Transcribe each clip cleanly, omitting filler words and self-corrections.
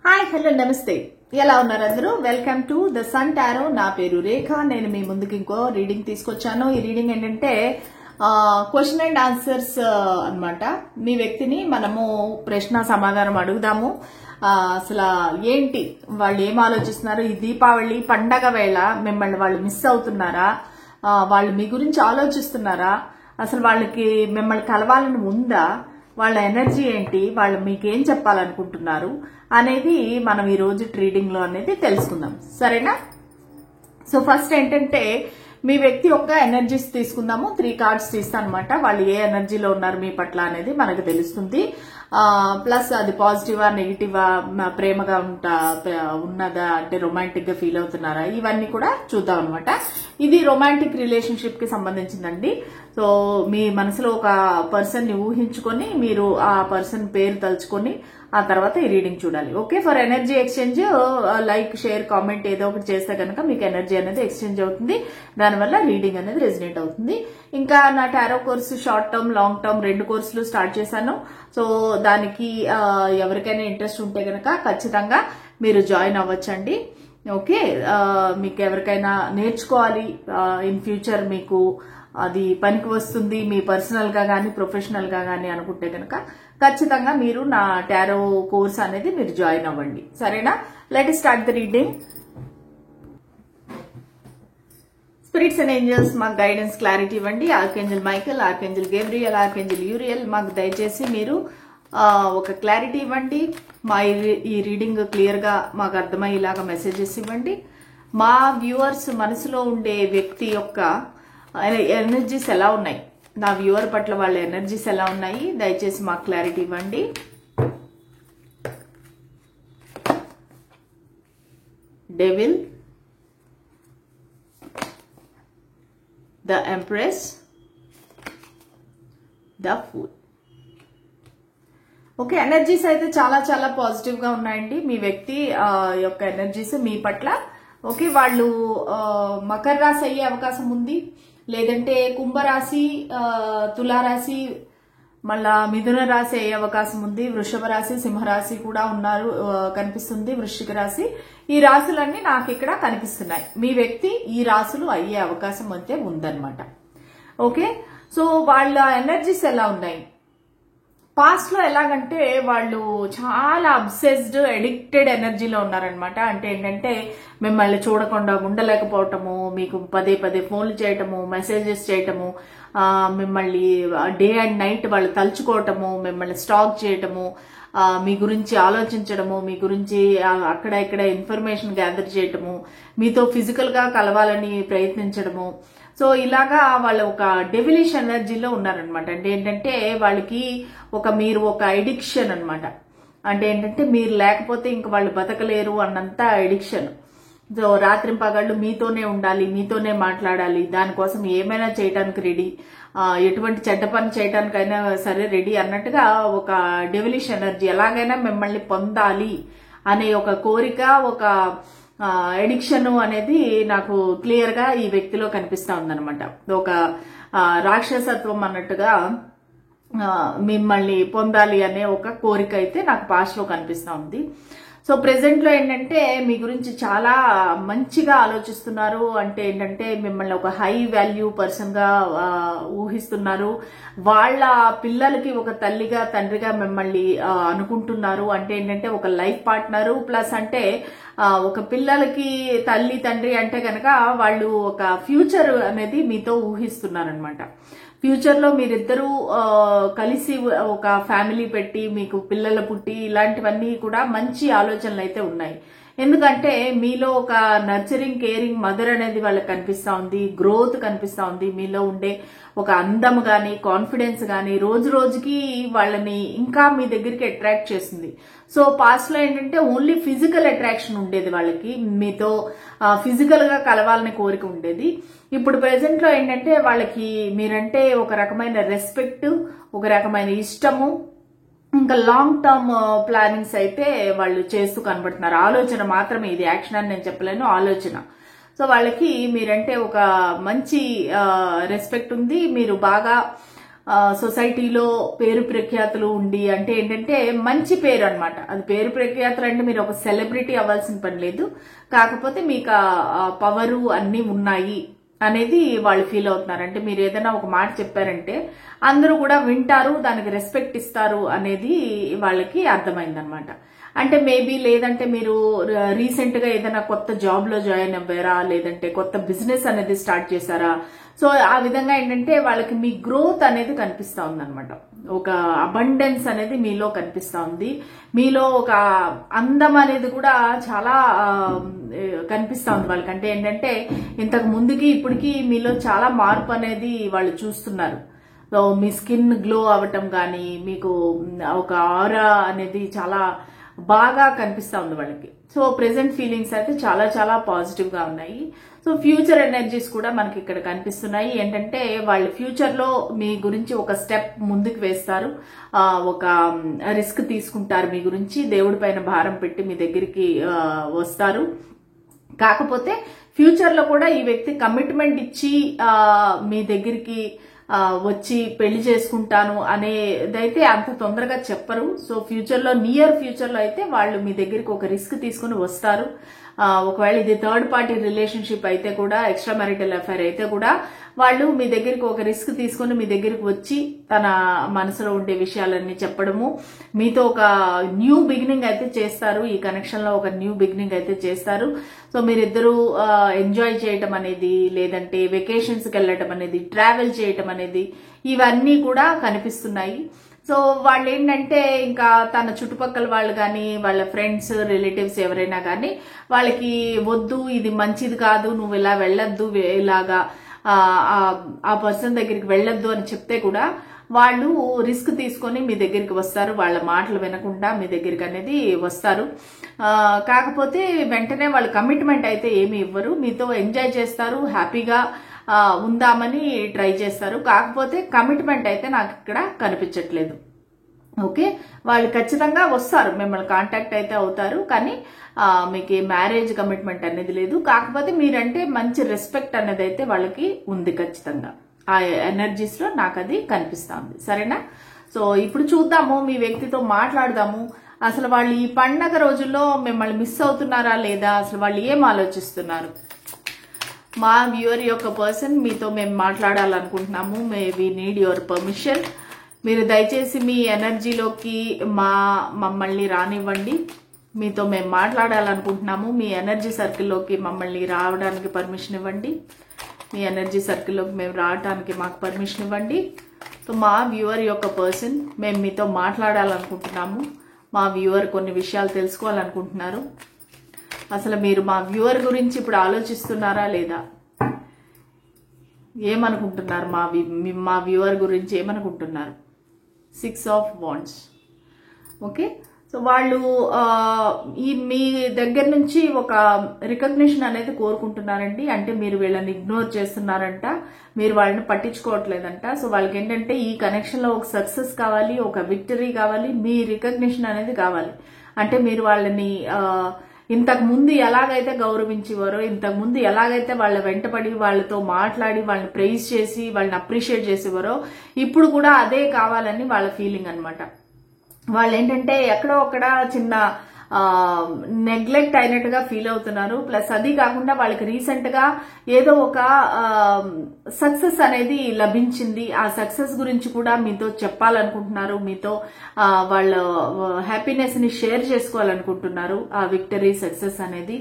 Hi hello నమస్తే ఎలా ఉన్నారు అందరూ welcome to the Sun Tarot నా పేరు రేఖ నేను మీ ముందుకు ఇంకో రీడింగ్ తీసుకొచ్చాను ఈ రీడింగ్ ఏంటంటే క్వశ్చన్ అండ్ ఆన్సర్స్ అన్నమాట మీ వ్యక్తిని మనము ప్రశ్న సమాధానం అడుగుదాము అసలు ఏంటి వాళ్ళు ఏం ఆలోచిస్తున్నారు ఈ దీపావళి పండగ వేళ మిమ్మల్ని వాళ్ళు మిస్ అవుతున్నారా వాళ్ళు మీ గురించి ఆలోచిస్తున్నారా అసలు వాళ్ళకి మిమ్మల్ని కలవాలని ఉందా వాళ్ళ ఎనర్జీ ఏంటి వాళ్ళు మీకేం చెప్పాలనుకుంటున్నారు అనేది మనం ఈ రోజు ట్రీడింగ్ లో అనేది తెలుసుకుందాం సరేనా సో ఫస్ట్ ఏంటంటే మీ వ్యక్తి యొక్క ఎనర్జీస్ తీసుకుందాము 3 కార్డ్స్ తీస్తాను అనమాట వాళ్ళు ఏ ఎనర్జీలో ఉన్నారు మీ పట్ల అనేది మనకు తెలుస్తుంది ప్లస్ అది పాజిటివా నెగిటివా ప్రేమగా ఉన్నదా అంటే రొమాంటిక్ గా ఫీల్ అవుతున్నారా ఇవన్నీ కూడా చూద్దాం అనమాట ఇది రొమాంటిక్ రిలేషన్షిప్ కి సంబంధించిందండి సో మీ మనసులో ఒక పర్సన్ ని ఊహించుకొని మీరు ఆ పర్సన్ పేరు తలుచుకొని ఆ తర్వాత ఈ రీడింగ్ చూడాలి okay for energy exchange like share comment ఏదో ఒకటి చేస్తే కనుక మీకు ఎనర్జీ అనేది ఎక్స్చేంజ్ అవుతుంది దానివల్ల రీడింగ్ అనేది రెజినేట్ అవుతుంది ఇంకా నా tarot course short term long term 2 కోర్సులు స్టార్ట్ చేశాను సో దానికి ఎవరికైనా ఇంట్రెస్ట్ ఉంటే కనుక ఖచ్చితంగా మీరు జాయిన్ అవ్వచ్చండి ఓకే మీకు ఎవరికైనా నేర్చుకోవాలి ఇన్ ఫ్యూచర్ మీకు అది పనికి వస్తుంది మీ పర్సనల్ గా గానీ ప్రొఫెషనల్ గా గానీ అనుకుంటే కనుక ఖచ్చితంగా మీరు నా టారో కోర్స్ అనేది మీరు జాయిన్ అవ్వండి సరేనా let us start the reading spirits and angels మాకు గైడెన్స్ క్లారిటీ ఇవ్వండి archangel Michael archangel Gabriel archangel Uriel మాకు దయచేసి మీరు ఒక క్లారిటీ ఇవ్వండి మా ఈ రీడింగ్ క్లియర్ గా మాకు అర్థమయ్యేలాగా మెసేజెస్ ఇవ్వండి మా వ్యూవర్స్ మనసులో ఉండే వ్యక్తి యొక్క ఎనర్జీస్ ఎలా ఉన్నాయి నా వ్యూవర్ పట్ల వాళ్ళ ఎనర్జీస్ ఎలా ఉన్నాయి దయచేసి మాకు క్లారిటీ ఇవ్వండి devil the empress the fool okay energies అయితే చాలా చాలా పాజిటివ్ గా ఉన్నాయండి మీ వ్యక్తి యొక్క ఎనర్జీస్ మీ పట్ల ఓకే వాళ్ళు మకర రాశి అయ్యే అవకాశం ఉంది లేదంటే కుంభరాశి తులారాశి మళ్ళా మిథున రాశి అయ్యే అవకాశం ఉంది వృషభ రాశి సింహరాశి కూడా ఉన్నారు కనిపిస్తుంది వృశ్చిక రాశి ఈ రాశులన్నీ నాకు ఇక్కడ కనిపిస్తున్నాయి మీ వ్యక్తి ఈ రాశులు అయ్యే అవకాశం అయితే ఉందన్నమాట ఓకే సో వాళ్ళ ఎనర్జీస్ ఎలా ఉన్నాయి పాస్ట్ లో ఎలాగంటే వాళ్ళు చాలా అబ్సెస్డ్ అడిక్టెడ్ ఎనర్జీలో ఉన్నారనమాట అంటే ఏంటంటే మిమ్మల్ని చూడకుండా ఉండలేకపోవటము మీకు పదే పదే ఫోన్లు చేయటము మెసేజెస్ చేయటము మిమ్మల్ని డే అండ్ నైట్ వాళ్ళు తలుచుకోవటము మిమ్మల్ని స్టాక్ చేయటము మీ గురించి ఆలోచించడము మీ గురించి అక్కడ ఇక్కడ ఇన్ఫర్మేషన్ గ్యాదర్ చేయటము మీతో ఫిజికల్ గా కలవాలని ప్రయత్నించడము సో ఇలాగా వాళ్ళు ఒక డెవిలిష్ ఎనర్జీలో ఉన్నారనమాట అంటే ఏంటంటే వాళ్ళకి మీరు ఒక ఎడిక్షన్ అనమాట అంటే ఏంటంటే మీరు లేకపోతే ఇంక వాళ్ళు బతకలేరు అన్నంత ఎడిక్షన్ సో రాత్రింపగళ్ళు మీతోనే ఉండాలి మీతోనే మాట్లాడాలి దానికోసం ఏమైనా చేయడానికి రెడీ ఎటువంటి చెడ్డ పని చేయడానికైనా సరే రెడీ అన్నట్టుగా ఒక డెవిలిష్ ఎనర్జీ ఎలాగైనా మిమ్మల్ని పొందాలి అనే ఒక కోరిక ఒక ఎడిక్షన్ అనేది నాకు క్లియర్ గా ఈ వ్యక్తిలో కనిపిస్తా ఉందన్నమాట ఒక రాక్షసత్వం అన్నట్టుగా మిమ్మల్ని పొందాలి అనే ఒక కోరిక అయితే నాకు పాస్ట్ లో కనిపిస్తా ఉంది సో ప్రెసెంట్ లో ఏంటంటే మీ గురించి చాలా మంచిగా ఆలోచిస్తున్నారు అంటే ఏంటంటే మిమ్మల్ని ఒక హై వాల్యూ పర్సన్ గా ఊహిస్తున్నారు వాళ్ళ పిల్లలకి ఒక తల్లిగా తండ్రిగా మిమ్మల్ని అనుకుంటున్నారు అంటే ఏంటంటే ఒక లైఫ్ పార్ట్నరు ప్లస్ అంటే ఒక పిల్లలకి తల్లి తండ్రి అంటే కనుక వాళ్ళు ఒక ఫ్యూచర్ అనేది మీతో ఊహిస్తున్నారనమాట ఫ్యూచర్ లో మీరిద్దరూ కలిసి ఒక ఫ్యామిలీ పెట్టి మీకు పిల్లలు పుట్టి ఇలాంటివన్నీ కూడా మంచి ఆలోచనలు అయితే ఉన్నాయి ఎందుకంటే మీలో ఒక నర్చరింగ్ కేరింగ్ మదర్ అనేది వాళ్ళకి కనిపిస్తా ఉంది గ్రోత్ కనిపిస్తా ఉంది మీలో ఉండే ఒక అందం గాని కాన్ఫిడెన్స్ గాని రోజు రోజుకి వాళ్ళని ఇంకా మీ దగ్గరికి అట్రాక్ట్ చేస్తుంది సో పాస్ట్ లో ఏంటంటే ఓన్లీ ఫిజికల్ అట్రాక్షన్ ఉండేది వాళ్ళకి మీతో ఫిజికల్ గా కలవాలని కోరిక ఉండేది ఇప్పుడు ప్రెసెంట్ లో ఏంటంటే వాళ్ళకి మీరంటే ఒక రకమైన రెస్పెక్ట్ ఒక రకమైన ఇష్టము ఇంకా లాంగ్ టర్మ్ ప్లానింగ్స్ అయితే వాళ్ళు చేస్తూ కనబడుతున్నారు ఆలోచన మాత్రమే ఇది యాక్షన్ అని నేను చెప్పలేను ఆలోచన సో వాళ్ళకి మీరంటే ఒక మంచి రెస్పెక్ట్ ఉంది మీరు బాగా సొసైటీలో పేరు ప్రఖ్యాతులు ఉండి, అంటే ఏంటంటే మంచి పేరు అన్నమాట. అది పేరు ప్రఖ్యాతులు అంటే మీరు ఒక సెలబ్రిటీ అవ్వాల్సిన పని లేదు, కాకపోతే మీకు పవరు అన్ని ఉన్నాయి అనేది వాళ్ళు ఫీల్ అవుతున్నారు. అంటే మీరు ఏదైనా ఒక మాట చెప్పారంటే అందరూ కూడా వింటారు, దానికి రెస్పెక్ట్ ఇస్తారు అనేది వాళ్ళకి అర్థమైందనమాట. అంటే మేబీ లేదంటే మీరు రీసెంట్ గా ఏదైనా కొత్త జాబ్ లో జాయిన్ అవ్వారా, లేదంటే కొత్త బిజినెస్ అనేది స్టార్ట్ చేశారా. సో ఆ విధంగా ఏంటంటే వాళ్ళకి మీ గ్రోత్ అనేది కనిపిస్తా ఉందన్నమాట. ఒక అబండెన్స్ అనేది మీలో కనిపిస్తా ఉంది. మీలో ఒక అందం అనేది కూడా చాలా కనిపిస్తా ఉంది వాళ్ళకి. అంటే ఏంటంటే ఇంతకు ముందుకి ఇప్పటికి మీలో చాలా మార్పు అనేది వాళ్ళు చూస్తున్నారు. సో మీ స్కిన్ గ్లో అవ్వటం కానీ, మీకు ఒక ఆరా అనేది చాలా బాగా కనిపిస్తా ఉంది వాళ్ళకి. సో ప్రెసెంట్ ఫీలింగ్స్ అయితే చాలా చాలా పాజిటివ్ గా ఉన్నాయి. సో ఫ్యూచర్ ఎనర్జీస్ కూడా మనకి ఇక్కడ కనిపిస్తున్నాయి. ఏంటంటే వాళ్ళు ఫ్యూచర్ లో మీ గురించి ఒక స్టెప్ ముందుకు వేస్తారు, ఒక రిస్క్ తీసుకుంటారు, మీ గురించి దేవుడి పైన భారం పెట్టి మీ దగ్గరికి వస్తారు. కాకపోతే ఫ్యూచర్ లో కూడా ఈ వ్యక్తి కమిట్మెంట్ ఇచ్చి మీ దగ్గరికి వచ్చి పెళ్లి చేసుకుంటాను అనేదైతే అంత తొందరగా చెప్పరు. సో ఫ్యూచర్ లో, నియర్ ఫ్యూచర్ లో అయితే వాళ్ళు మీ దగ్గరికి ఒక రిస్క్ తీసుకుని వస్తారు. ఒకవేళ ఇది థర్డ్ పార్టీ రిలేషన్షిప్ అయితే కూడా, ఎక్స్ట్రా మ్యారిటల్ అఫైర్ అయితే కూడా వాళ్ళు మీ దగ్గరికి ఒక రిస్క్ తీసుకుని మీ దగ్గరికి వచ్చి తన మనసులో ఉండే విషయాలన్నీ చెప్పడము, మీతో ఒక న్యూ బిగినింగ్ అయితే చేస్తారు. ఈ కనెక్షన్ లో ఒక న్యూ బిగినింగ్ అయితే చేస్తారు. సో మీరిద్దరూ ఎంజాయ్ చేయటం అనేది, లేదంటే వెకేషన్స్ కి వెళ్ళటం అనేది, ట్రావెల్ చేయటం అనేది, ఇవన్నీ కూడా కనిపిస్తున్నాయి. సో వాళ్ళు ఏంటంటే ఇంకా తన చుట్టుపక్కల వాళ్ళు కానీ, వాళ్ళ ఫ్రెండ్స్, రిలేటివ్స్ ఎవరైనా కానీ వాళ్ళకి వద్దు, ఇది మంచిది కాదు, నువ్వు ఇలా వెళ్ళొద్దు, ఇలాగా ఆ పర్సన్ దగ్గరికి వెళ్ళొద్దు అని చెప్తే కూడా వాళ్ళు రిస్క్ తీసుకొని మీ దగ్గరికి వస్తారు. వాళ్ళ మాటలు వినకుండా మీ దగ్గరికి అనేది వస్తారు. కాకపోతే వెంటనే వాళ్ళు కమిట్మెంట్ అయితే ఏమి ఇవ్వరు, మీతో ఎంజాయ్ చేస్తారు, హ్యాపీగా ఉందామని ట్రై చేస్తారు. కాకపోతే కమిట్మెంట్ అయితే నాకు ఇక్కడ కనిపించట్లేదు. ఓకే, వాళ్ళు ఖచ్చితంగా వస్తారు, మిమ్మల్ని కాంటాక్ట్ అయితే అవుతారు, కానీ మీకు మ్యారేజ్ కమిట్మెంట్ అనేది లేదు. కాకపోతే మీరంటే మంచి రెస్పెక్ట్ అనేది అయితే వాళ్ళకి ఉంది ఖచ్చితంగా. ఆ ఎనర్జీస్ లో నాకు అది కనిపిస్తా ఉంది. సరేనా? సో ఇప్పుడు చూద్దాము, మీ వ్యక్తితో మాట్లాడదాము. అసలు వాళ్ళు ఈ పండగ రోజుల్లో మిమ్మల్ని మిస్ అవుతున్నారా లేదా, అసలు వాళ్ళు ఏం ఆలోచిస్తున్నారు. మా వ్యూవర్ యొక్క పర్సన్ మీతో మేము మాట్లాడాలనుకుంటున్నాము. We need your permission. మీరు దయచేసి మీ ఎనర్జీలోకి మమ్మల్ని రానివ్వండి. మీతో మేము మాట్లాడాలనుకుంటున్నాము. మీ ఎనర్జీ సర్కిల్లోకి మమ్మల్ని రావడానికి పర్మిషన్ ఇవ్వండి. మీ ఎనర్జీ సర్కిల్లోకి మేము రావడానికి మాకు పర్మిషన్ ఇవ్వండి. సో మా వ్యూవర్ యొక్క పర్సన్, మేము మీతో మాట్లాడాలనుకుంటున్నాము. మా వ్యూవర్ కొన్ని విషయాలు తెలుసుకోవాలనుకుంటున్నారు. అసలు మీరు మా వ్యూవర్ గురించి ఇప్పుడు ఆలోచిస్తున్నారా లేదా, ఏమనుకుంటున్నారు, మా వ్యూవర్ గురించి ఏమనుకుంటున్నారు. 6 of Wands. ఓకే, సో వాళ్ళు మీ దగ్గర నుంచి ఒక రికగ్నిషన్ అనేది కోరుకుంటున్నారండి. అంటే మీరు వీళ్ళని ఇగ్నోర్ చేస్తున్నారంట, మీరు వాళ్ళని పట్టించుకోవట్లేదంట. సో వాళ్ళకి ఏంటంటే ఈ కనెక్షన్ లో ఒక సక్సెస్ కావాలి, ఒక విక్టరీ కావాలి, మీ రికగ్నిషన్ అనేది కావాలి. అంటే మీరు వాళ్ళని ఇంతకు ముందు ఎలాగైతే గౌరవించేవారో, ఇంతకు ముందు ఎలాగైతే వాళ్ళ వెంటపడి వాళ్ళతో మాట్లాడి వాళ్ళని ప్రైజ్ చేసి వాళ్ళని అప్రిషియేట్ చేసేవారో, ఇప్పుడు కూడా అదే కావాలని వాళ్ళ ఫీలింగ్ అన్నమాట. వాళ్ళు ఏంటంటే ఎక్కడో అక్కడ చిన్న నెగ్లెక్ట్ అయినట్టుగా ఫీల్ అవుతున్నారు. ప్లస్ అది కాకుండా వాళ్ళకి రీసెంట్ గా ఏదో ఒక సక్సెస్ అనేది లభించింది. ఆ సక్సెస్ గురించి కూడా మీతో చెప్పాలనుకుంటున్నారు, మీతో వాళ్ళ హ్యాపీనెస్ ని షేర్ చేసుకోవాలనుకుంటున్నారు, ఆ విక్టరీ సక్సెస్ అనేది.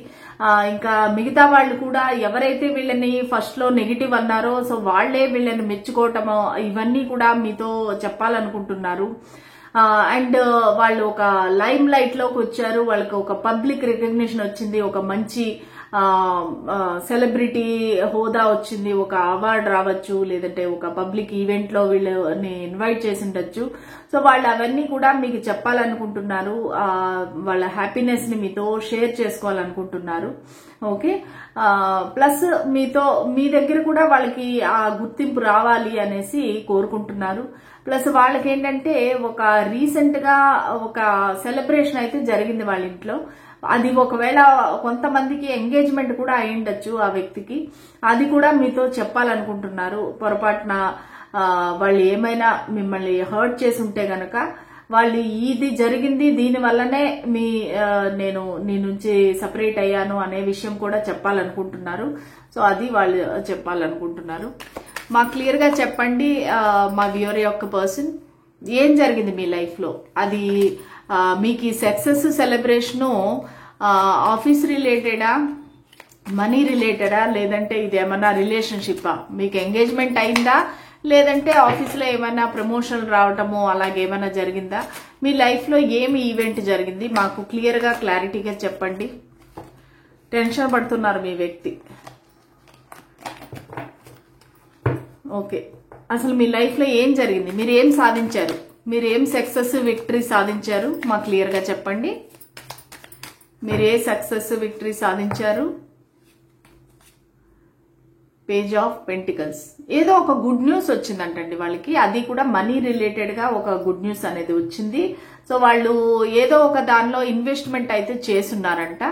ఇంకా మిగతా వాళ్ళు కూడా ఎవరైతే వీళ్ళని ఫస్ట్ లో నెగిటివ్ అన్నారో, సో వాళ్లే వీళ్ళని మెచ్చుకోవటమో, ఇవన్నీ కూడా మీతో చెప్పాలనుకుంటున్నారు. అండ్ వాళ్ళు ఒక లైమ్ లైట్ లోకి వచ్చారు, వాళ్ళకి ఒక పబ్లిక్ రికగ్నిషన్ వచ్చింది, ఒక మంచి సెలబ్రిటీ హోదా వచ్చింది, ఒక అవార్డు రావచ్చు, లేదంటే ఒక పబ్లిక్ ఈవెంట్ లో వీళ్ళని ఇన్వైట్ చేసి ఉండొచ్చు. సో వాళ్ళు అవన్నీ కూడా మీకు చెప్పాలనుకుంటున్నారు, వాళ్ళ హ్యాపీనెస్ ని మీతో షేర్ చేసుకోవాలనుకుంటున్నారు. ఓకే, ప్లస్ మీ దగ్గర కూడా వాళ్ళకి ఆ గుర్తింపు రావాలి అనేసి కోరుకుంటున్నారు. ప్లస్ వాళ్ళకి ఏంటంటే ఒక రీసెంట్ గా ఒక సెలబ్రేషన్ అయితే జరిగింది వాళ్ళ ఇంట్లో. అది ఒకవేళ కొంతమందికి ఎంగేజ్మెంట్ కూడా అయి ఉండొచ్చు ఆ వ్యక్తికి, అది కూడా మీతో చెప్పాలనుకుంటున్నారు. పొరపాటున వాళ్ళు ఏమైనా మిమ్మల్ని హర్ట్ చేసి ఉంటే గనక వాళ్ళు ఇది జరిగింది దీని వల్లనే నేను నీ నుంచి సపరేట్ అయ్యాను అనే విషయం కూడా చెప్పాలనుకుంటున్నారు. సో అది వాళ్ళు చెప్పాలనుకుంటున్నారు. మాకు క్లియర్ గా చెప్పండి మా వ్యూవర్ యొక్క పర్సన్ ఏం జరిగింది మీ లైఫ్ లో. అది మీకు ఈ సక్సెస్ సెలబ్రేషను ఆఫీస్ రిలేటెడా, మనీ రిలేటెడా, లేదంటే ఇది ఏమన్నా రిలేషన్షిప్పా? మీకు ఎంగేజ్మెంట్ అయిందా, లేదంటే ఆఫీస్లో ఏమైనా ప్రమోషన్ రావటము అలాగేమైనా జరిగిందా? మీ లైఫ్లో ఏమి ఈవెంట్ జరిగింది మాకు క్లియర్గా క్లారిటీగా చెప్పండి. టెన్షన్ పడుతున్నారు మీ వ్యక్తి. ఓకే, అసలు మీ లైఫ్లో ఏం జరిగింది, మీరు ఏం సాధించారు, మీరు ఏం సక్సెస్ విక్టరీ సాధించారు మాకు క్లియర్గా చెప్పండి. మీరు ఏ సక్సెస్ విక్టరీ సాధించారు? Page of pentacles. ఏదో ఒక గుడ్ న్యూస్ వచ్చిందంటండి వాళ్ళకి, అది కూడా మనీ రిలేటెడ్ గా ఒక గుడ్ న్యూస్ అనేది వచ్చింది. సో వాళ్ళు ఏదో ఒక దానిలో ఇన్వెస్ట్మెంట్ అయితే చేస్తున్నారంట.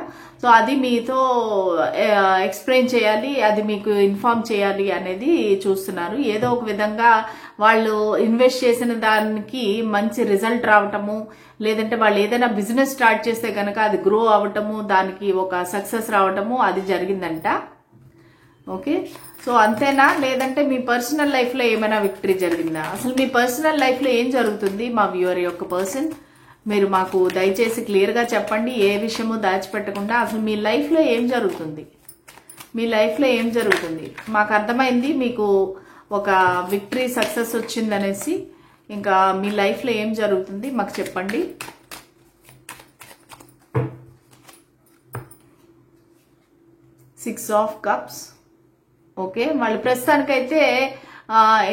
సో అది మీతో ఎక్స్ప్లెయిన్ చేయాలి, అది మీకు ఇన్ఫార్మ్ చేయాలి అనేది చూస్తున్నారు. ఏదో ఒక విధంగా వాళ్ళు ఇన్వెస్ట్ చేసిన దానికి మంచి రిజల్ట్ రావటము, లేదంటే వాళ్ళు ఏదైనా బిజినెస్ స్టార్ట్ చేస్తే కనుక అది గ్రో అవటము, దానికి ఒక సక్సెస్ రావటము అది జరిగిందంట. ఓకే, సో అంతేనా, లేదంటే మీ పర్సనల్ లైఫ్ లో ఏమైనా విక్టరీ జరిగిందా? అసలు మీ పర్సనల్ లైఫ్ లో ఏం జరుగుతుంది మా వ్యూవర్ యొక్క పర్సన్? మీరు మాకు దయచేసి క్లియర్ గా చెప్పండి, ఏ విషయము దాచిపెట్టకుండా. అసలు మీ లైఫ్ లో ఏం జరుగుతుంది, మీ లైఫ్ లో ఏం జరుగుతుంది? మాకు అర్థమైంది మీకు ఒక విక్టరీ సక్సెస్ వచ్చిందనేసి. ఇంకా మీ లైఫ్ లో ఏం జరుగుతుంది మాకు చెప్పండి. Six of cups. ఓకే, వాళ్ళు ప్రస్తుతానికైతే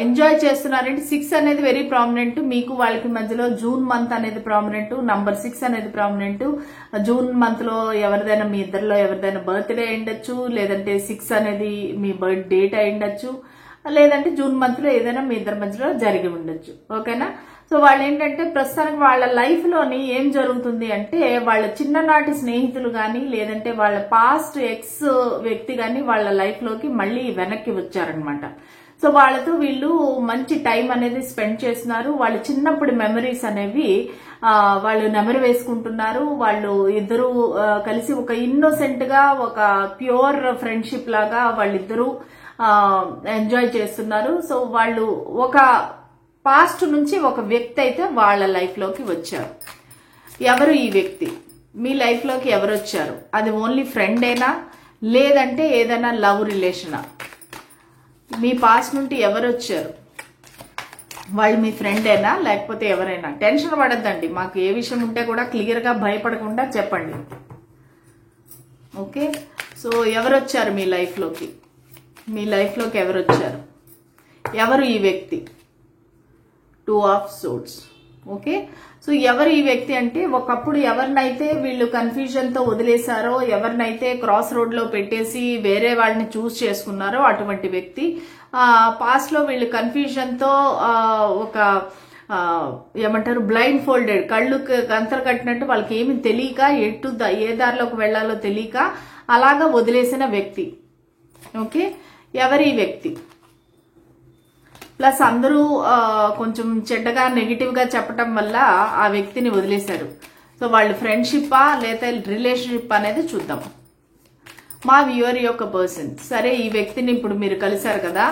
ఎంజాయ్ చేస్తున్నారంటే 6 అనేది వెరీ ప్రామినెంట్. మీకు వాళ్ళకి మధ్యలో జూన్ మంత్ అనేది ప్రామినెంట్, నంబర్ 6 అనేది ప్రామినెంట్. జూన్ మంత్ లో ఎవరిదైనా మీ ఇద్దరిలో ఎవరిదైనా బర్త్డే అయిండొచ్చు, లేదంటే 6 అనేది మీ బర్త్ డేట్ అయిండొచ్చు, లేదంటే జూన్ మంత్ లో ఏదైనా మీ ఇద్దరి మధ్యలో జరిగి ఉండొచ్చు. ఓకేనా? సో వాళ్ళు ఏంటంటే ప్రస్తుతానికి వాళ్ళ లైఫ్ లోని ఏం జరుగుతుంది అంటే వాళ్ళ చిన్ననాటి స్నేహితులు గాని, లేదంటే వాళ్ళ పాస్ట్ ఎక్స్ వ్యక్తి గాని వాళ్ళ లైఫ్ లోకి మళ్ళీ వెనక్కి వచ్చారనమాట. సో వాళ్ళతో వీళ్ళు మంచి టైం అనేది స్పెండ్ చేస్తున్నారు. వాళ్ళ చిన్నప్పుడు మెమరీస్ అనేవి వాళ్ళు నెమరు వేసుకుంటున్నారు. వాళ్ళు ఇద్దరు కలిసి ఒక ఇన్నోసెంట్ గా ఒక ప్యూర్ ఫ్రెండ్షిప్ లాగా వాళ్ళిద్దరూ ఎంజాయ్ చేస్తున్నారు. సో వాళ్ళు ఒక పాస్ట్ నుంచి ఒక వ్యక్తి అయితే వాళ్ళ లైఫ్ లోకి వచ్చారు. ఎవరు ఈ వ్యక్తి? మీ లైఫ్ లోకి ఎవరు వచ్చారు? అది ఓన్లీ ఫ్రెండేనా, లేదంటే ఏదైనా లవ్ రిలేషనా? మీ పాస్ట్ నుండి ఎవరు వచ్చారు? వాళ్ళు మీ ఫ్రెండేనా, లేకపోతే ఎవరైనా? టెన్షన్ పడద్దండి, మాకు ఏ విషయం ఉంటే కూడా క్లియర్ గా భయపడకుండా చెప్పండి. ఓకే, సో ఎవరు వచ్చారు మీ లైఫ్ లోకి? మీ లైఫ్ లోకి ఎవరు వచ్చారు? ఎవరు ఈ వ్యక్తి? 2 ఆఫ్ సోర్డ్స్. ఓకే, సో ఎవరు ఈ వ్యక్తి అంటే ఒకప్పుడు ఎవరినైతే వీళ్ళు కన్ఫ్యూజన్ తో వదిలేశారో, ఎవరినైతే క్రాస్ రోడ్ లో పెట్టేసి వేరే వాళ్ళని చూస్ చేసుకున్నారో అటువంటి వ్యక్తి. పాస్ట్ లో వీళ్ళు కన్ఫ్యూజన్ తో ఒక ఏమంటారు బ్లైండ్ ఫోల్డెడ్, కళ్ళు గంతలు కట్టినట్టు వాళ్ళకి ఏమి తెలియక ఏ దారిలోకి వెళ్లాలో తెలియక అలాగా వదిలేసిన వ్యక్తి. ఓకే, ఎవరు ఈ వ్యక్తి? ప్లస్ అందరూ కొంచెం చెడ్డగా నెగిటివ్ గా చెప్పటం వల్ల ఆ వ్యక్తిని వదిలేశారు. సో వాళ్ళు ఫ్రెండ్షిప్పా లేదా రిలేషన్షిప్ అనేది చూద్దాం. మా వ్యూవర్ యొక్క పర్సన్, సరే ఈ వ్యక్తిని ఇప్పుడు మీరు కలిశారు కదా,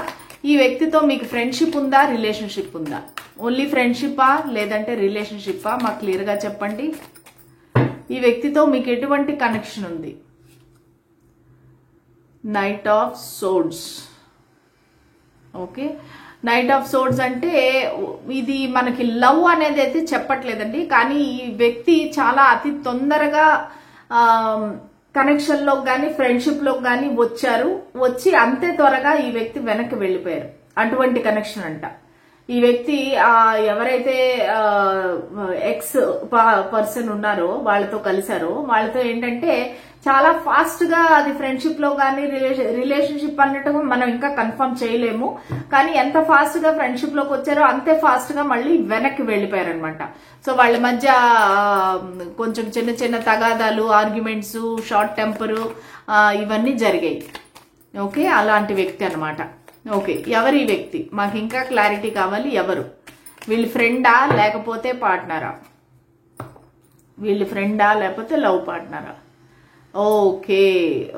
ఈ వ్యక్తితో మీకు ఫ్రెండ్షిప్ ఉందా, రిలేషన్షిప్ ఉందా? ఓన్లీ ఫ్రెండ్షిప్పా లేదంటే రిలేషన్షిప్పా మాకు క్లియర్ గా చెప్పండి. ఈ వ్యక్తితో మీకు ఎటువంటి కనెక్షన్ ఉంది? Knight of swords. Okay, knight of swords అంటే ఇది మనకి లవ్ అనేది అయితే చెప్పట్లేదండి, కానీ ఈ వ్యక్తి చాలా అతి తొందరగా కనెక్షన్ లో గానీ ఫ్రెండ్షిప్ లో గానీ వచ్చి అంతే త్వరగా ఈ వ్యక్తి వెనక్కి వెళ్లిపోయారు. అటువంటి కనెక్షన్ అంట. ఈ వ్యక్తి ఎవరైతే ఎక్స్ పర్సన్ ఉన్నారో వాళ్ళతో కలిశారో వాళ్ళతో ఏంటంటే చాలా ఫాస్ట్ గా అది ఫ్రెండ్షిప్ లో గానీ రిలేషన్షిప్ అన్నట్టు మనం ఇంకా కన్ఫర్మ్ చేయలేము, కానీ ఎంత ఫాస్ట్ గా ఫ్రెండ్షిప్ లోకి వచ్చారో అంతే ఫాస్ట్ గా మళ్ళీ వెనక్కి వెళ్లిపోయారనమాట. సో వాళ్ళ మధ్య కొంచెం చిన్న చిన్న తగాదాలు, ఆర్గ్యుమెంట్స్, షార్ట్ టెంపర్ ఇవన్నీ జరిగాయి. ఓకే, అలాంటి వ్యక్తి అనమాట ఓకే, ఎవరి వ్యక్తి? మాకు ఇంకా క్లారిటీ కావాలి. ఎవరు వీళ్ళు? ఫ్రెండా లేకపోతే పార్ట్నరా? వీళ్ళు ఫ్రెండా లేకపోతే లవ్ పార్ట్నరా? ఓకే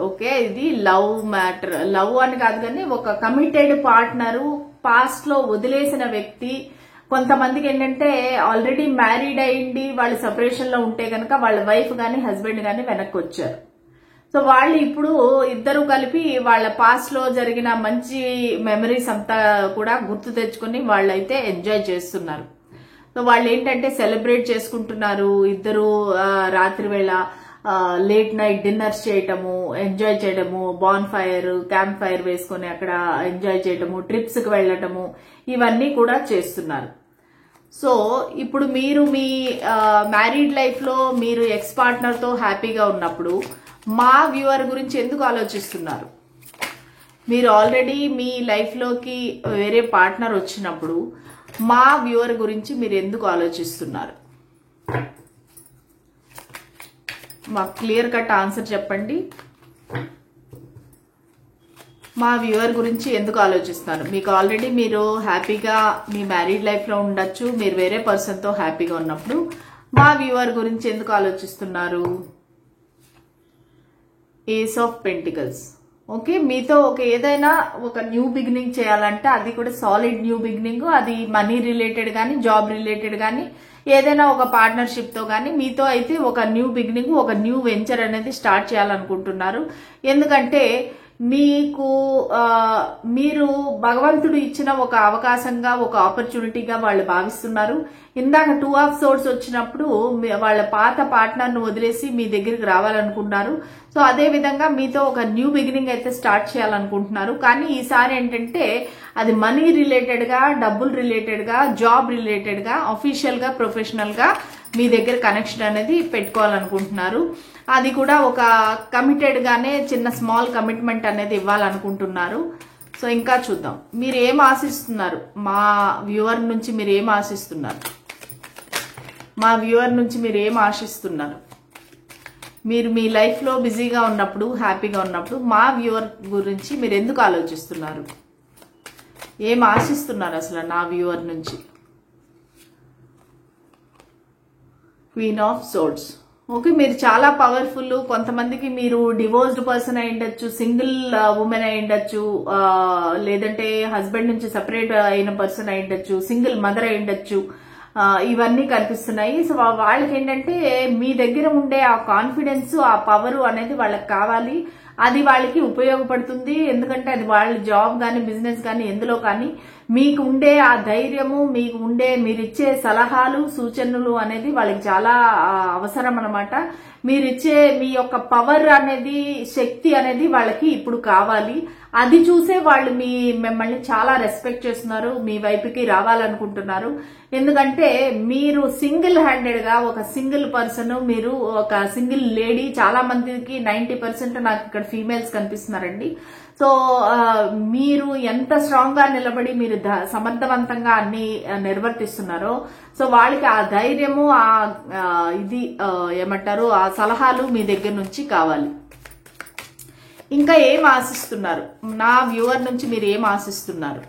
ఓకే, ఇది లవ్ మ్యాటర్. లవ్ అని కాదు కానీ ఒక కమిటెడ్ పార్ట్నరు, పాస్ట్ లో వదిలేసిన వ్యక్తి. కొంతమందికి ఏంటంటే ఆల్రెడీ మ్యారీడ్ అయ్యింది, వాళ్ళు సెపరేషన్ లో ఉంటే కనుక వాళ్ళ వైఫ్ గాని హస్బెండ్ గాని వెనక్కి వచ్చారు. సో వాళ్ళు ఇప్పుడు ఇద్దరు కలిపి వాళ్ళ పాస్ట్ లో జరిగిన మంచి మెమరీస్ అంతా కూడా గుర్తు తెచ్చుకుని వాళ్ళైతే ఎంజాయ్ చేస్తున్నారు. సో వాళ్ళు ఏంటంటే సెలబ్రేట్ చేసుకుంటున్నారు. ఇద్దరు రాత్రి వేళ లేట్ నైట్ డిన్నర్స్ చేయటము, ఎంజాయ్ చేయడము, బాన్ ఫైర్, క్యాంప్ ఫైర్ వేసుకొని అక్కడ ఎంజాయ్ చేయటము, ట్రిప్స్ కి వెళ్ళటము, ఇవన్నీ కూడా చేస్తున్నారు. సో ఇప్పుడు మీరు మీ మ్యారీడ్ లైఫ్ లో మీరు ఎక్స్ పార్ట్నర్ తో హ్యాపీగా ఉన్నప్పుడు మా వ్యూవర్ గురించి ఎందుకు ఆలోచిస్తున్నారు? మీరు ఆల్రెడీ మీ లైఫ్ లోకి వేరే పార్ట్నర్ వచ్చినప్పుడు మా వ్యూవర్ గురించి మీరు ఎందుకు ఆలోచిస్తున్నారు? మాకు క్లియర్ కట్ ఆన్సర్ చెప్పండి. మా వ్యూవర్ గురించి ఎందుకు ఆలోచిస్తున్నారు? మీకు ఆల్రెడీ మీరు హ్యాపీగా మీ మ్యారీడ్ లైఫ్ లో ఉండొచ్చు, మీరు వేరే పర్సన్ తో హ్యాపీగా ఉన్నప్పుడు మా వ్యూవర్ గురించి ఎందుకు ఆలోచిస్తున్నారు? Ace of pentacles. ఓకే, మీతో ఏదైనా ఒక న్యూ బిగినింగ్ చేయాలంటే అది కూడా సాలిడ్ న్యూ బిగినింగ్. అది మనీ రిలేటెడ్ గానీ, జాబ్ రిలేటెడ్ గానీ, ఏదైనా ఒక పార్ట్నర్షిప్ తో గానీ మీతో అయితే ఒక న్యూ బిగినింగ్, ఒక న్యూ వెంచర్ అనేది స్టార్ట్ చేయాలనుకుంటున్నారు. ఎందుకంటే మీరు భగవంతుడు ఇచ్చిన ఒక అవకాశంగా, ఒక ఆపర్చునిటీగా వాళ్ళు భావిస్తున్నారు. ఇందాక 2 ఆఫ్ సోర్స్ వచ్చినప్పుడు వాళ్ళ పాత పార్ట్నర్ ను వదిలేసి మీ దగ్గరికి రావాలనుకుంటున్నారు. సో అదే విధంగా మీతో ఒక న్యూ బిగినింగ్ అయితే స్టార్ట్ చేయాలనుకుంటున్నారు. కానీ ఈసారి ఏంటంటే అది మనీ రిలేటెడ్ గా, డబ్బులు రిలేటెడ్ గా, జాబ్ రిలేటెడ్ గా, అఫీషియల్ గా, ప్రొఫెషనల్ గా మీ దగ్గర కనెక్షన్ అనేది పెట్టుకోవాలనుకుంటున్నారు. అది కూడా ఒక కమిటెడ్ గానే చిన్న స్మాల్ కమిట్మెంట్ అనేది ఇవ్వాలనుకుంటున్నారు. సో ఇంకా చూద్దాం మీరు ఏం ఆశిస్తున్నారు. మా వ్యూవర్ నుంచి మీరు ఏం ఆశిస్తున్నారు? మా వ్యూవర్ నుంచి మీరు ఏం ఆశిస్తున్నారు? మీరు మీ లైఫ్ లో బిజీగా ఉన్నప్పుడు, హ్యాపీగా ఉన్నప్పుడు మా వ్యూవర్ గురించి మీరు ఎందుకు ఆలోచిస్తున్నారు? ఏం ఆశిస్తున్నారు అసలు నా వ్యూవర్ నుంచి? Queen of swords. ఓకే, మీరు చాలా పవర్ఫుల్. కొంతమందికి మీరు డివోర్స్డ్ పర్సన్ అయి ఉండొచ్చు, సింగిల్ ఉమెన్ అయి ఉండొచ్చు, లేదంటే హస్బెండ్ నుంచి సెపరేట్ అయిన పర్సన్ అయి ఉండొచ్చు, సింగిల్ మదర్ అయి ఉండొచ్చు. ఇవన్నీ కనిపిస్తున్నాయి. సో వాళ్ళకి ఏంటంటే మీ దగ్గర ఉండే ఆ కాన్ఫిడెన్స్, ఆ పవర్ అనేది వాళ్ళకి కావాలి. అది వాళ్ళకి ఉపయోగపడుతుంది. ఎందుకంటే అది వాళ్ళ జాబ్ గానీ, బిజినెస్ గానీ, ఎందులో కానీ మీకు ఉండే ఆ ధైర్యము, మీకు ఉండే మీరిచ్చే సలహాలు, సూచనలు అనేది వాళ్ళకి చాలా అవసరం అన్నమాట. మీరిచ్చే మీ యొక్క పవర్ అనేది, శక్తి అనేది వాళ్ళకి ఇప్పుడు కావాలి. అది చూసే వాళ్ళు మిమ్మల్ని చాలా రెస్పెక్ట్ చేస్తున్నారు, మీ వైపుకి రావాలనుకుంటున్నారు. ఎందుకంటే మీరు సింగిల్ హ్యాండెడ్ గా, ఒక సింగిల్ పర్సన్, మీరు ఒక సింగిల్ లేడీ. చాలా మందికి 90% నాకు ఇక్కడ ఫీమేల్స్ కనిపిస్తున్నారండి. సో మీరు ఎంత స్ట్రాంగ్ గా నిలబడి మీరు సమర్థవంతంగా అన్ని నిర్వర్తిస్తున్నారో, సో వాళ్ళకి ఆ ధైర్యము, ఇది ఏమంటారు, ఆ సలహాలు మీ దగ్గర నుంచి కావాలి. ఇంకా ఏం ఆశిస్తున్నారు? నా వ్యూవర్ నుంచి మీరు ఏం ఆశిస్తున్నారు?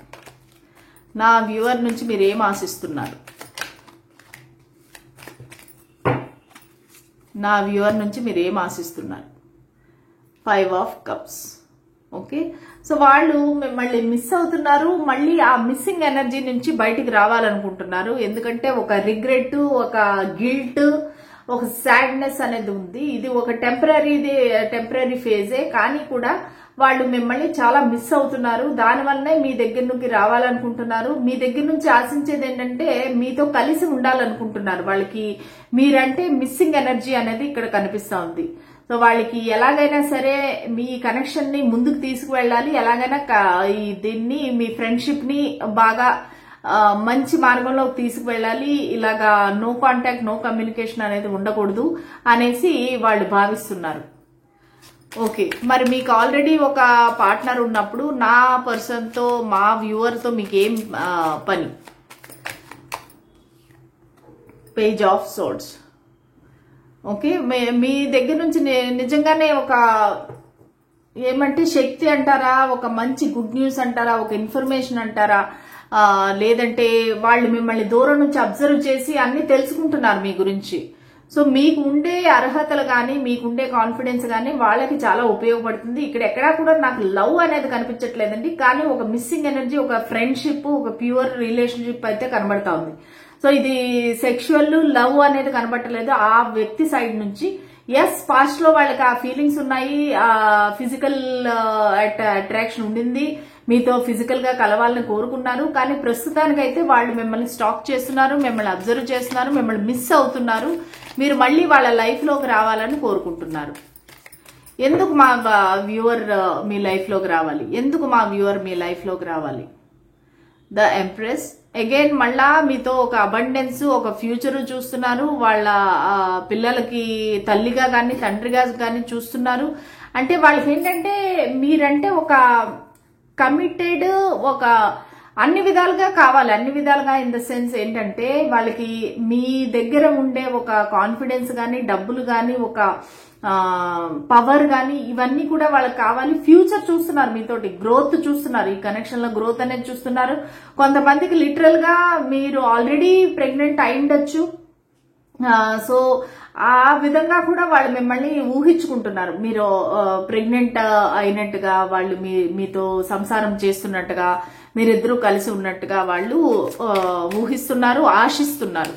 నా వ్యూవర్ నుంచి మీరు ఏం ఆశిస్తున్నారు? నా వ్యూవర్ నుంచి మీరు ఏం ఆశిస్తున్నారు? 5 ఆఫ్ కప్స్. ఓకే, సో వాళ్ళు మిమ్మల్ని మిస్ అవుతున్నారు. మళ్ళీ ఆ మిస్సింగ్ ఎనర్జీ నుంచి బయటికి రావాలనుకుంటున్నారు. ఎందుకంటే ఒక రిగ్రెట్, ఒక గిల్ట్, ఒక సాడ్నెస్ అనేది ఉంది. ఇది ఒక టెంపరీ ఫేజే, కానీ కూడా వాళ్ళు మిమ్మల్ని చాలా మిస్ అవుతున్నారు. దానివల్లనే మీ దగ్గర నుంచి రావాలనుకుంటున్నారు. మీ దగ్గర నుంచి ఆశించేది ఏంటంటే మీతో కలిసి ఉండాలనుకుంటున్నారు. వాళ్ళకి మీరంటే మిస్సింగ్ ఎనర్జీ అనేది ఇక్కడ కనిపిస్తా ఉంది. సో వాళ్ళకి ఎలాగైనా సరే మీ కనెక్షన్ ని ముందుకు తీసుకువెళ్ళాలి. ఎలాగైనా దీన్ని, మీ ఫ్రెండ్షిప్ ని బాగా మంచి మార్గంలోకి తీసుకువెళ్ళాలి. ఇలాగా నో కాంటాక్ట్, నో కమ్యూనికేషన్ అనేది ఉండకూడదు అనేసి వాళ్ళు భావిస్తున్నారు. ఓకే, మరి మీకు ఆల్రెడీ ఒక పార్ట్నర్ ఉన్నప్పుడు నా పర్సన్ తో, మా వ్యూవర్ తో మీకు ఏం పని? Page of swords. ఓకే, మీ దగ్గర నుంచి నిజంగానే ఒక ఏమంటే శక్తి అంటారా, ఒక మంచి గుడ్ న్యూస్ అంటారా, ఒక ఇన్ఫర్మేషన్ అంటారా, లేదంటే వాళ్ళు మిమ్మల్ని దూరం నుంచి అబ్జర్వ్ చేసి అన్ని తెలుసుకుంటున్నారు మీ గురించి. సో మీకు ఉండే అర్హతలు కానీ, మీకుండే కాన్ఫిడెన్స్ కానీ వాళ్ళకి చాలా ఉపయోగపడుతుంది. ఇక్కడ ఎక్కడా కూడా నాకు లవ్ అనేది కనిపించట్లేదండి, కానీ ఒక మిస్సింగ్ ఎనర్జీ, ఒక ఫ్రెండ్షిప్, ఒక ప్యూర్ రిలేషన్షిప్ అయితే కనబడతా ఉంది. సో ఇది సెక్షువల్ లవ్ అనేది కనబడట్లేదు ఆ వ్యక్తి సైడ్ నుంచి. ఎస్, పాస్ట్ లో వాళ్ళకి ఆ ఫీలింగ్స్ ఉన్నాయి, ఆ ఫిజికల్ అట్రాక్షన్ ఉండింది, మీతో ఫిజికల్ గా కలవాలని కోరుకున్నారు. కానీ ప్రస్తుతానికైతే వాళ్ళు మిమ్మల్ని స్టాక్ చేస్తున్నారు, మిమ్మల్ని అబ్జర్వ్ చేస్తున్నారు, మిమ్మల్ని మిస్ అవుతున్నారు. మీరు మళ్ళీ వాళ్ళ లైఫ్ లోకి రావాలని కోరుకుంటున్నారు. ఎందుకు మా వ్యూవర్ మీ లైఫ్ లోకి రావాలి? ఎందుకు మా వ్యూవర్ మీ లైఫ్ లోకి రావాలి? ద ఎంప్రెస్ అగైన్ మళ్ళా మీతో ఒక అబండెన్స్, ఒక ఫ్యూచర్ చూస్తున్నారు. వాళ్ళ పిల్లలకి తల్లిగా కానీ తండ్రిగా కానీ చూస్తున్నారు. అంటే వాళ్ళకి ఏంటంటే మీరంటే ఒక కమిటెడ్, ఒక అన్ని విధాలుగా కావాలి. అన్ని విధాలుగా ఇన్ ద సెన్స్ ఏంటంటే వాళ్ళకి మీ దగ్గర ఉండే ఒక కాన్ఫిడెన్స్ కానీ, డబ్బులు కానీ, ఒక పవర్ కానీ, ఇవన్నీ కూడా వాళ్ళకి కావాలి. ఫ్యూచర్ చూస్తున్నారు, మీతోటి గ్రోత్ చూస్తున్నారు, ఈ కనెక్షన్ లో గ్రోత్ అనేది చూస్తున్నారు. కొంతమందికి లిటరల్ గా మీరు ఆల్రెడీ ప్రెగ్నెంట్ అయిండొచ్చు. సో ఆ విధంగా కూడా వాళ్ళు మిమ్మల్ని ఊహించుకుంటున్నారు. మీరు ప్రెగ్నెంట్ అయినట్టుగా, వాళ్ళు మీతో సంసారం చేస్తున్నట్టుగా, మీరిద్దరూ కలిసి ఉన్నట్టుగా వాళ్ళు ఊహిస్తున్నారు, ఆశిస్తున్నారు.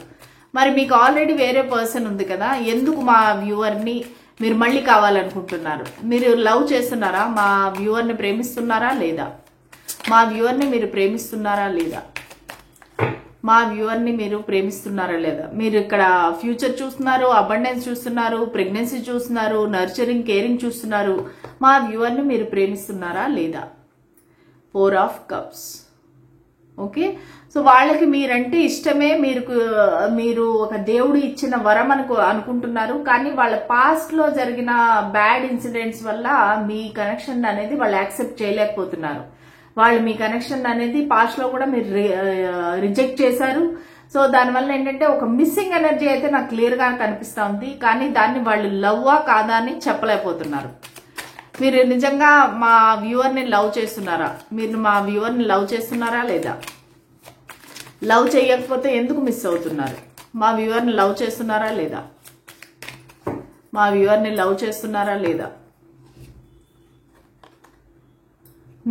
మరి మీకు ఆల్రెడీ వేరే పర్సన్ ఉంది కదా, ఎందుకు మా వ్యూవర్ ని మీరు మళ్ళీ కావాలనుకుంటున్నారు? మీరు లవ్ చేస్తున్నారా? మా వ్యూవర్ ని ప్రేమిస్తున్నారా లేదా? మా వ్యూవర్ ని మీరు ప్రేమిస్తున్నారా లేదా? మా వ్యూవర్ ని మీరు ప్రేమిస్తున్నారా లేదా? మీరు ఇక్కడ ఫ్యూచర్ చూస్తున్నారు, అబండెన్స్ చూస్తున్నారు, ప్రెగ్నెన్సీ చూస్తున్నారు, నర్చరింగ్, కేరింగ్ చూస్తున్నారు. మా వ్యూవర్ ని మీరు ప్రేమిస్తున్నారా లేదా? 4 ఆఫ్ కప్స్. ఓకే, సో వాళ్ళకి మీరంటే ఇష్టమే, మీరు ఒక దేవుడు ఇచ్చిన వరం అనుకుంటున్నారు. కానీ వాళ్ళ పాస్ట్ లో జరిగిన బ్యాడ్ ఇన్సిడెంట్స్ వల్ల మీ కనెక్షన్ అనేది వాళ్ళు యాక్సెప్ట్ చేయలేకపోతున్నారు. వాళ్ళు మీ కనెక్షన్ అనేది పాస్ట్ లో కూడా మీరు రిజెక్ట్ చేశారు. సో దానివల్ల ఏంటంటే ఒక మిస్సింగ్ ఎనర్జీ అయితే నాకు క్లియర్ గా కనిపిస్తా ఉంది. కానీ దాన్ని వాళ్ళు లవ్వా కాదా అని చెప్పలేకపోతున్నారు. మీరు నిజంగా మా వ్యూవర్ ని లవ్ చేస్తున్నారా? మీరు మా వ్యూవర్ ని లవ్ చేస్తున్నారా లేదా? లవ్ చేయకపోతే ఎందుకు మిస్ అవుతున్నారు? మా వ్యూవర్ ని లవ్ చేస్తున్నారా లేదా? మా వ్యూవర్ ని లవ్ చేస్తున్నారా లేదా?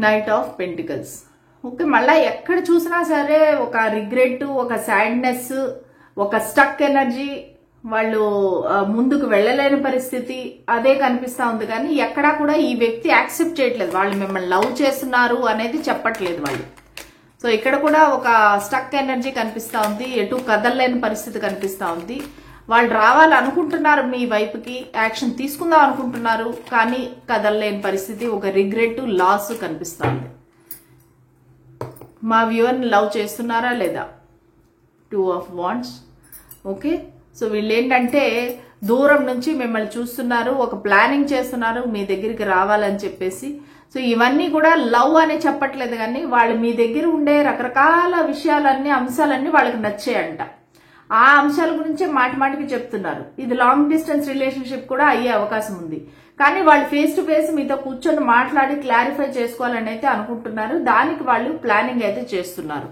Knight of pentacles. ఓకే, మళ్ళా ఎక్కడ చూసినా సరే ఒక రిగ్రెట్, ఒక సాడ్నెస్, ఒక స్టక్ ఎనర్జీ, వాళ్ళు ముందుకు వెళ్ళలేని పరిస్థితి అదే కనిపిస్తా ఉంది. కానీ ఎక్కడా కూడా ఈ వ్యక్తి యాక్సెప్ట్ చేయట్లేదు, వాళ్ళు మిమ్మల్ని లవ్ చేస్తున్నారు అనేది చెప్పట్లేదు వాళ్ళు. సో ఇక్కడ కూడా ఒక స్టక్ ఎనర్జీ కనిపిస్తా ఉంది, ఎటు కదలలేని పరిస్థితి కనిపిస్తా ఉంది. వాళ్ళు రావాలనుకుంటున్నారు, మీ వైపుకి యాక్షన్ తీసుకుందాం అనుకుంటున్నారు, కానీ కదలలేని పరిస్థితి, ఒక రిగ్రెట్, లాస్ కనిపిస్తా ఉంది. మా వ్యూవర్ని లవ్ చేస్తున్నారా లేదా? 2 ఆఫ్ వాండ్స్. ఓకే, సో వీళ్ళు ఏంటంటే దూరం నుంచి మిమ్మల్ని చూస్తున్నారు, ఒక ప్లానింగ్ చేస్తున్నారు మీ దగ్గరికి రావాలని చెప్పేసి. సో ఇవన్నీ కూడా లవ్ అని చెప్పట్లేదు, కానీ వాళ్ళు మీ దగ్గర ఉండే రకరకాల విషయాలన్నీ, అంశాలన్నీ వాళ్ళకి నచ్చాయంట. ఆ అంశాల గురించే మాటికి చెప్తున్నారు. ఇది లాంగ్ డిస్టెన్స్ రిలేషన్షిప్ కూడా అయ్యే అవకాశం ఉంది. కానీ వాళ్ళు ఫేస్ టు ఫేస్ మీతో కూర్చొని మాట్లాడి క్లారిఫై చేసుకోవాలని అయితే అనుకుంటున్నారు. దానికి వాళ్ళు ప్లానింగ్ అయితే చేస్తున్నారు.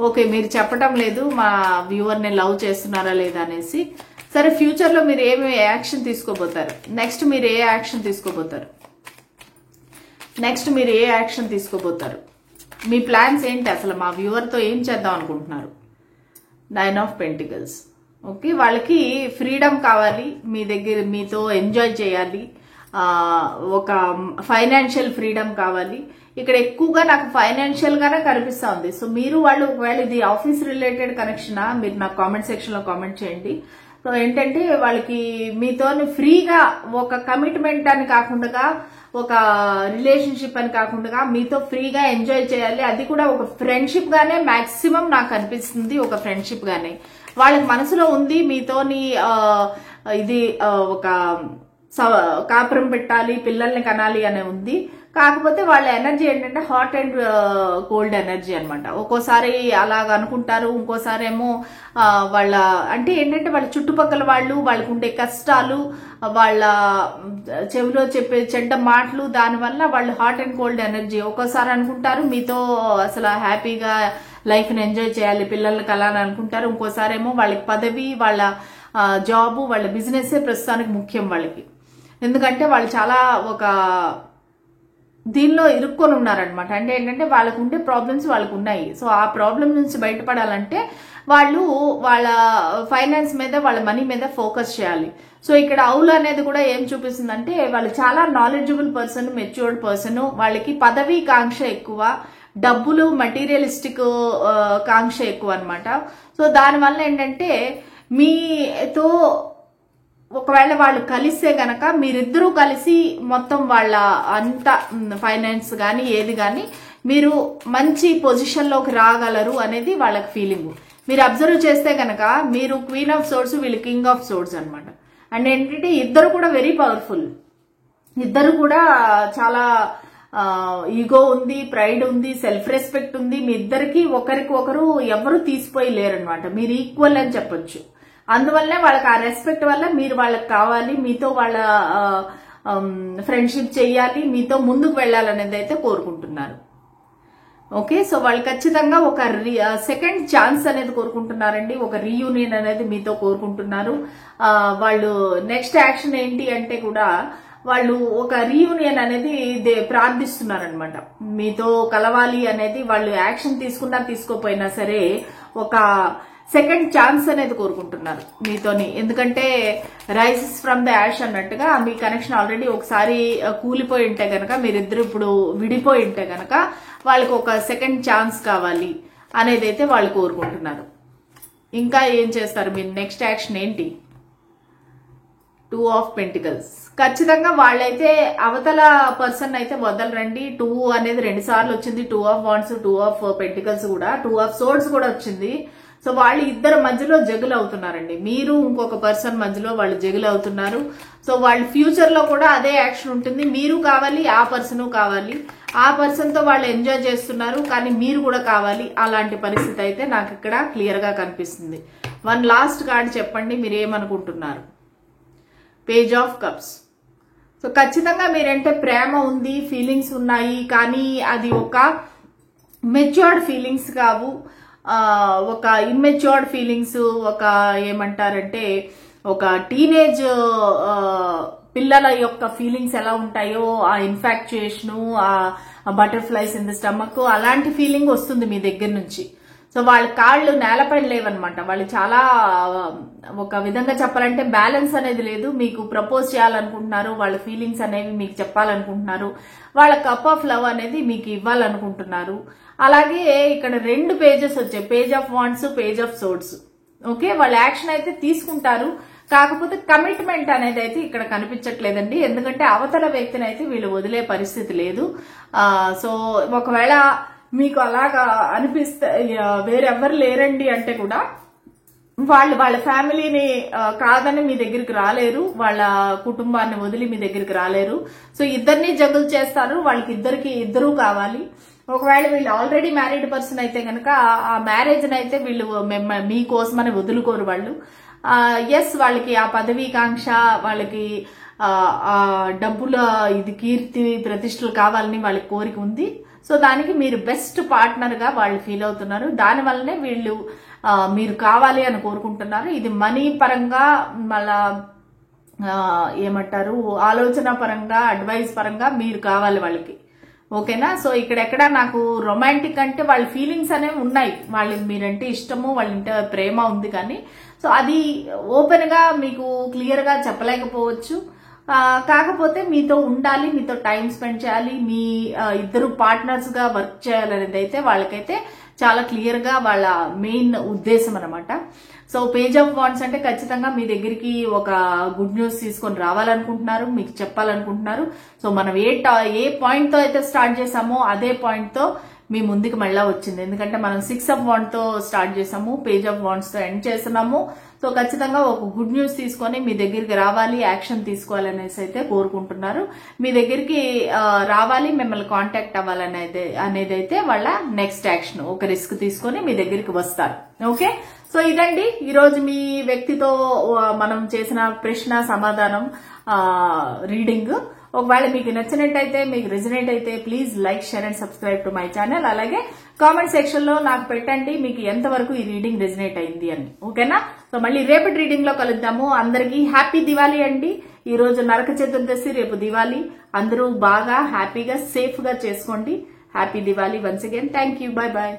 ఓకే, మీరు చెప్పడం లేదు మా వ్యూవర్ ని లవ్ చేస్తున్నారా లేదా అనేసి. సరే, ఫ్యూచర్ లో మీరు ఏమి యాక్షన్ తీసుకోబోతారు? నెక్స్ట్ మీరు ఏ యాక్షన్ తీసుకోబోతారు? మీ ప్లాన్స్ ఏంటి అసలు? మా వ్యూవర్ తో ఏం చేద్దాం అనుకుంటున్నారు? 9 ఆఫ్ పెంటికల్స్. ఓకే, వాళ్ళకి ఫ్రీడమ్ కావాలి, మీ దగ్గర మీతో ఎంజాయ్ చేయాలి, ఒక ఫైనాన్షియల్ ఫ్రీడమ్ కావాలి. ఇక్కడ ఎక్కువగా నాకు ఫైనాన్షియల్ గానే కనిపిస్తా ఉంది. సో మీరు వాళ్ళు ఒకవేళ ఇది ఆఫీస్ రిలేటెడ్ కనెక్షనా, మీరు నాకు కామెంట్ సెక్షన్ లో కామెంట్ చేయండి. సో ఏంటంటే వాళ్ళకి మీతో ఫ్రీగా, ఒక కమిట్మెంట్ అని కాకుండా, ఒక రిలేషన్షిప్ అని కాకుండా మీతో ఫ్రీగా ఎంజాయ్ చేయాలి. అది కూడా ఒక ఫ్రెండ్షిప్ గానే మాక్సిమం నాకు అనిపిస్తుంది, ఒక ఫ్రెండ్షిప్ గానే వాళ్ళకి మనసులో ఉంది మీతోని. ఇది ఒక కాపురం పెట్టాలి, పిల్లల్ని కనాలి అనే ఉంది. కాకపోతే వాళ్ళ ఎనర్జీ ఏంటంటే హాట్ అండ్ కోల్డ్ ఎనర్జీ అనమాట. ఒక్కోసారి అలాగ అనుకుంటారు, ఇంకోసారి ఏమో వాళ్ళ అంటే ఏంటంటే వాళ్ళ చుట్టుపక్కల వాళ్ళు, వాళ్ళకు ఉండే కష్టాలు, వాళ్ళ చెవిలో చెప్పే చెడ్డ మాటలు, దానివల్ల వాళ్ళు హాట్ అండ్ కోల్డ్ ఎనర్జీ. ఒక్కోసారి అనుకుంటారు మీతో అసలు హ్యాపీగా లైఫ్ ని ఎంజాయ్ చేయాలి, పిల్లల్ని కలాలని అనుకుంటారు. ఇంకోసారి ఏమో వాళ్ళకి పదవి, వాళ్ళ జాబు, వాళ్ళ బిజినెస్ ప్రస్తుతానికి ముఖ్యం వాళ్ళకి. ఎందుకంటే వాళ్ళు చాలా ఒక దీనిలో ఇరుక్కొని ఉన్నారనమాట. అంటే ఏంటంటే వాళ్ళకు ఉండే ప్రాబ్లమ్స్ వాళ్ళకు ఉన్నాయి. సో ఆ ప్రాబ్లమ్ నుంచి బయటపడాలంటే వాళ్ళు వాళ్ళ ఫైనాన్స్ మీద, వాళ్ళ మనీ మీద ఫోకస్ చేయాలి. సో ఇక్కడ అవులు అనేది కూడా ఏం చూపిస్తుందంటే వాళ్ళు చాలా నాలెడ్జబుల్ పర్సన్, మెచ్యూర్డ్ పర్సన్, వాళ్ళకి పదవి కాంక్ష ఎక్కువ, డబ్బులు మెటీరియలిస్టిక్ కాంక్ష ఎక్కువ అనమాట. సో దానివల్ల ఏంటంటే మీతో ఒకవేళ వాళ్ళు కలిస్తే గనక మీరిద్దరూ కలిసి మొత్తం వాళ్ళ అంత ఫైనాన్స్ కానీ ఏది కానీ మీరు మంచి పొజిషన్లోకి రాగలరు అనేది వాళ్ళకి ఫీలింగ్. మీరు అబ్జర్వ్ చేస్తే గనక మీరు క్వీన్ ఆఫ్ సోర్స్, వీళ్ళు కింగ్ ఆఫ్ సోర్స్ అనమాట. అండ్ ఏంటంటే ఇద్దరు కూడా వెరీ పవర్ఫుల్, ఇద్దరు కూడా చాలా ఈగో ఉంది, ప్రైడ్ ఉంది, సెల్ఫ్ రెస్పెక్ట్ ఉంది. మీ ఇద్దరికి ఒకరికి ఒకరు ఎవరు తీసిపోయి లేరనమాట. మీరు ఈక్వల్ అని చెప్పొచ్చు. అందువల్లనే వాళ్ళకి ఆ రెస్పెక్ట్ వల్ల మీరు వాళ్ళకి కావాలి, మీతో వాళ్ళ ఫ్రెండ్షిప్ చెయ్యాలి, మీతో ముందుకు వెళ్ళాలనేది అయితే కోరుకుంటున్నారు. ఓకే, సో వాళ్ళు ఖచ్చితంగా ఒక సెకండ్ ఛాన్స్ అనేది కోరుకుంటున్నారండి. ఒక రీయూనియన్ అనేది మీతో కోరుకుంటున్నారు. వాళ్ళు నెక్స్ట్ యాక్షన్ ఏంటి అంటే కూడా వాళ్ళు ఒక రీయూనియన్ అనేది ప్రార్థిస్తున్నారనమాట. మీతో కలవాలి అనేది వాళ్ళు యాక్షన్ తీసుకున్నా తీసుకోపోయినా సరే ఒక సెకండ్ ఛాన్స్ అనేది కోరుకుంటున్నారు మీతోని. ఎందుకంటే రైజెస్ ఫ్రమ్ ద యాష్ అన్నట్టుగా మీ కనెక్షన్ ఆల్రెడీ ఒకసారి కూలిపోయి ఉంటే గనక, మీరిద్దరు ఇప్పుడు విడిపోయి ఉంటే గనక వాళ్ళకి ఒక సెకండ్ ఛాన్స్ కావాలి అనేది అయితే వాళ్ళు కోరుకుంటున్నారు. ఇంకా ఏం చేస్తారు మీరు? నెక్స్ట్ యాక్షన్ ఏంటి? 2 ఆఫ్ పెంటికల్స్. ఖచ్చితంగా వాళ్ళైతే అవతల పర్సన్ అయితే వదలరండి. 2 అనేది 2 సార్లు వచ్చింది. 2 ఆఫ్ వాండ్స్, 2 ఆఫ్ పెంటికల్స్ కూడా, 2 ఆఫ్ సోర్డ్స్ కూడా వచ్చింది. సో వాళ్ళు ఇద్దరు మధ్యలో జగులు అవుతున్నారండి. మీరు ఇంకొక పర్సన్ మధ్యలో వాళ్ళు జగులు అవుతున్నారు. సో వాళ్ళ ఫ్యూచర్ లో కూడా అదే యాక్షన్ ఉంటుంది. మీరు కావాలి, ఆ పర్సన్ కావాలి. ఆ పర్సన్ తో వాళ్ళు ఎంజాయ్ చేస్తున్నారు, కానీ మీరు కూడా కావాలి. అలాంటి పరిస్థితి అయితే నాకు ఇక్కడ క్లియర్ గా కనిపిస్తుంది. వన్ లాస్ట్ కార్డ్ చెప్పండి, మీరు ఏమనుకుంటున్నారు? Page of cups. సో ఖచ్చితంగా మీరంటే ప్రేమ ఉంది, ఫీలింగ్స్ ఉన్నాయి, కానీ అది ఒక మెచ్యూర్డ్ ఫీలింగ్స్ కావు. ఒక ఇమ్మెచ్యూర్డ్ ఫీలింగ్స్, ఒక ఏమంటారంటే ఒక టీనేజ్ పిల్లల యొక్క ఫీలింగ్స్ ఎలా ఉంటాయో, ఆ ఇన్ఫాక్చుయేషను, ఆ బటర్ఫ్లైస్ ఇన్ ద స్టమక్, అలాంటి ఫీలింగ్ వస్తుంది మీ దగ్గర నుంచి. సో వాళ్ళ కాళ్ళు నేలపై లేవన్నమాట. వాళ్ళు చాలా ఒక విధంగా చెప్పాలంటే బ్యాలెన్స్ అనేది లేదు. మీకు ప్రపోజ్ చేయాలనుకుంటున్నారు, వాళ్ళ ఫీలింగ్స్ అనేవి మీకు చెప్పాలనుకుంటున్నారు, వాళ్ళ కప్ ఆఫ్ లవ్ అనేది మీకు ఇవ్వాలనుకుంటున్నారు. అలాగే ఇక్కడ 2 పేజెస్ వచ్చాయి, page of wands, page of swords. Okay, వాళ్ళ యాక్షన్ అయితే తీసుకుంటారు, కాకపోతే కమిట్మెంట్ అనేది అయితే ఇక్కడ కనిపించట్లేదండి. ఎందుకంటే అవతల వ్యక్తిని అయితే వీళ్ళు వదిలే పరిస్థితి లేదు. సో ఒకవేళ మీకు అలాగా అనిపిస్తే వేరెవ్వరు లేరండి అంటే కూడా వాళ్ళ ఫ్యామిలీని కాదని మీ దగ్గరికి రాలేరు, వాళ్ళ కుటుంబాన్ని వదిలి మీ దగ్గరికి రాలేరు. సో ఇద్దరిని జగులు చేస్తారు. వాళ్ళకి ఇద్దరు కావాలి. ఒకవేళ వీళ్ళు ఆల్రెడీ మ్యారీడ్ పర్సన్ అయితే కనుక ఆ మ్యారేజ్ అయితే వీళ్ళు మీకోసమని వదులుకోరు వాళ్ళు. ఎస్, వాళ్ళకి ఆ పదవీ కాంక్ష, వాళ్ళకి ఆ డబ్బుల ఇది కీర్తి ప్రతిష్టలు కావాలని వాళ్ళకి కోరిక ఉంది. సో దానికి మీరు బెస్ట్ పార్ట్నర్ గా వాళ్ళు ఫీల్ అవుతున్నారు. దాని వల్లనే వీళ్ళు మీరు కావాలి అని కోరుకుంటున్నారు. ఇది మనీ పరంగా, మళ్ళా ఏమంటారు, ఆలోచన పరంగా, అడ్వైస్ పరంగా మీరు కావాలి వాళ్ళకి. ఓకేనా? సో ఇక్కడెక్కడ నాకు రొమాంటిక్ అంటే వాళ్ళ ఫీలింగ్స్ అనేవి ఉన్నాయి, వాళ్ళకి మీరంటే ఇష్టము, వాళ్ళంటే ప్రేమ ఉంది, కానీ సో అది ఓపెన్ గా మీకు క్లియర్ గా చెప్పలేకపోవచ్చు. కాకపోతే మీతో ఉండాలి, మీతో టైం స్పెండ్ చేయాలి, మీ ఇద్దరు పార్ట్నర్స్ గా వర్క్ చేయాలనేది అయితే వాళ్ళకైతే చాలా క్లియర్ గా వాళ్ళ మెయిన్ ఉద్దేశం అనమాట. సో పేజ్ ఆఫ్ వాండ్స్ అంటే ఖచ్చితంగా మీ దగ్గరికి ఒక గుడ్ న్యూస్ తీసుకొని రావాలనుకుంటున్నారు, మీకు చెప్పాలనుకుంటున్నారు. సో మనం ఏ పాయింట్ తో అయితే స్టార్ట్ చేసామో అదే పాయింట్ తో మీ ముందుకు మళ్ళా వచ్చింది. ఎందుకంటే మనం 6 ఆఫ్ వాండ్ తో స్టార్ట్ చేసాము, పేజ్ ఆఫ్ వాండ్స్ తో ఎండ్ చేస్తున్నాము. సో ఖచ్చితంగా ఒక గుడ్ న్యూస్ తీసుకొని మీ దగ్గరికి రావాలి, యాక్షన్ తీసుకోవాలనేసి అయితే కోరుకుంటున్నారు. మీ దగ్గరికి రావాలి, మిమ్మల్ని కాంటాక్ట్ అనేది అయితే వాళ్ళ నెక్స్ట్ యాక్షన్. ఒక రిస్క్ తీసుకొని మీ దగ్గరికి వస్తారు. ఓకే, సో ఇదండి ఈరోజు మీ వ్యక్తితో మనం చేసిన ప్రశ్న సమాధానం రీడింగ్. ఒకవేళ మీకు నచ్చినట్టయితే, మీకు రెజనేట్ అయితే please like, share and subscribe to my channel. అలాగే కామెంట్ సెక్షన్ లో నాకు పెట్టండి మీకు ఎంతవరకు ఈ రీడింగ్ రెజనేట్ అయింది అని. ఓకేనా? సో మళ్ళీ రేపటి రీడింగ్ లో కలుద్దాము. అందరికీ హ్యాపీ దివాళీ అండి. ఈ రోజు నరక చతుర్దశి, రేపు దివాళీ. అందరూ బాగా హ్యాపీగా సేఫ్ గా చేసుకోండి. Happy Diwali once again. Thank you. Bye bye.